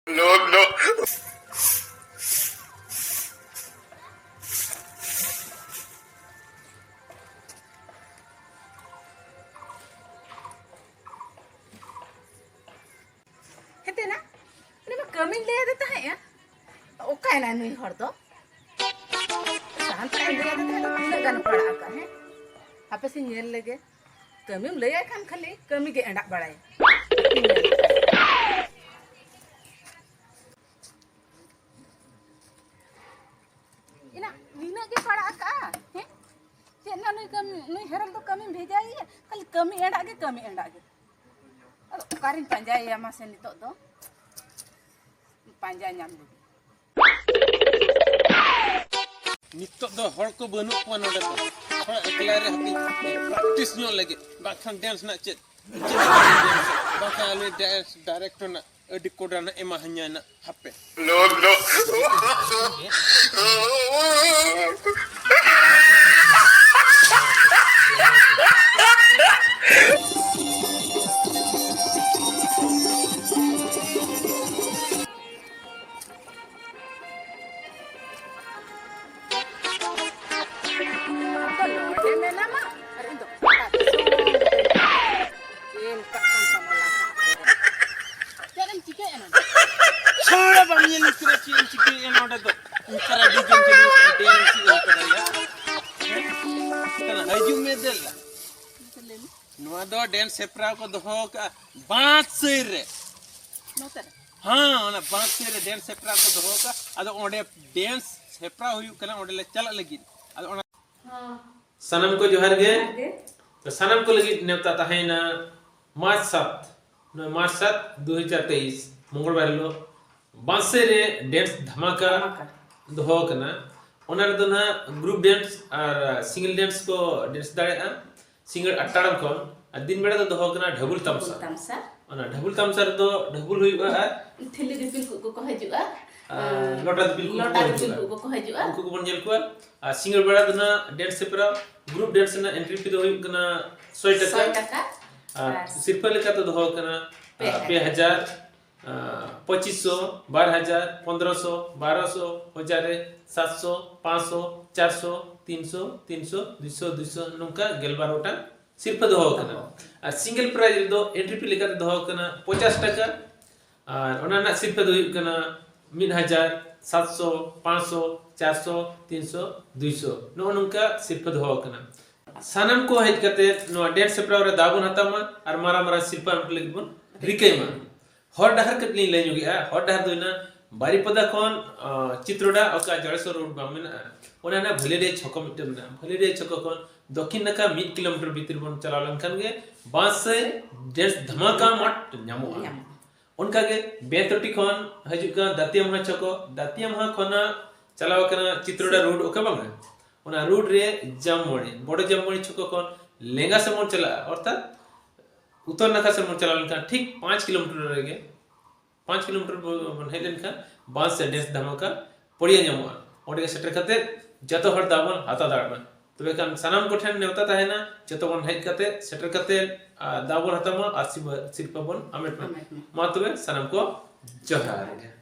No, no. हेते ना अरे मैं कमी ले देता है या ओ काय ना नुई हर दो शांत ले देता है तो तीन गान पड़ा का है आपे से नेल लगे कमी ले आय खान खाली कमी के एंडा बड़ाय इना नीना के पड़ा का है चेना नुई हेरल तो कमी भेजाई खाली कमी एंडा के कारिन पंजाय या मासे नितो दो पंजाय नाम दो नितो दो हर को बनु को नोडे तो थोड़ा अकेला रे हती प्रैक्टिस नो लगे बाखान डांस ना चेत बाखान आले डायरेक्टर ना एडी कोडा ना एमा हन्या ना हपे No, no. छोड़ा बमिए निकरे चीन चिके नोडे तो इकरा डिजन के डांस इकरा या तना हजू में देल नोआ दो डांस सेपरा को दोहो का बात से रे हां ओना बात से रे डांस सेपरा को दोहो का अदो ओडे डांस सेपरा हुयु कना ओडे ले चला लगी अदो ओना सनम को जोहर गे तो सनम को लगी नेवता ताहेना मार्च 7 2023 मंगलवार लो बांसे रे डांस धमाका दोहो कना ओना रे दो ना ग्रुप डांस और सिंगल डांस को डांस दाड़ेआ सिंगल अट्टाड़म को दिन बेड़ा तो दोहो कना ढबुल तमसा ओना ढबुल तमसा रे दो ढबुल हुयुआ थेली दिपिल को हजुआ लोटा दिपिल को हजुआ उनको को बन जेल को सिंगल बेड़ा दो ना डांस सेपरा ग्रुप डांस ना एंट्री फी दो हुयु कना 100 टका सिर्फ लेका तो दोहो कना 2000 2500 12000 1500 1200 1000 700 500 400 300 300 200 200 नुका गेलबारोटा सिर्फ दोहो कना और सिंगल प्राइज दो एंट्री फी लेका दोहो कना 50 टका और ओना ना सिर्फ दो कना 1000 700 500 400 300 200 नुका सिर्फ दोहो कना सानम को हेज कते नो डांस सेपरा रे दाबुन हतामा और मारा सिर्फ लगी बन रिकैमा हर डहर कतली ले जोगी हर डहर दोना बारीपदा खन चित्रोडा ओका जड़सो रोड बामिना ओना ना भलेरे छको मिटमना भलेरे छको खन दक्षिण नका 1 किलोमीटर भीतर बन चला लनखन गे बांस से डांस धमाका मट न्यामो उनका के बेतोटी खन हजुका दातियम छको दातियम खना चलाव कना चित्रोडा रोड ओका बांगा ओना रोड रे जाममोड़ी बड़ जाममोड़ी छको खन लेंगा समोर चला अर्थात उत्तर नखा से चला लनखा ठीक 5 किलोमीटर रहे 5 किलोमीटर हेलन का बांस से डांस धमाका पड़िया जामुआ ओडे सेटर कते जतो हर दाबन हाता दाबन तबे कान सनम को ठन नेवता ताहेना जतो बन हेज कते सेटर कते दाबन हातामा आसी सिरपबन अमेट मा तबे सनम को जोहार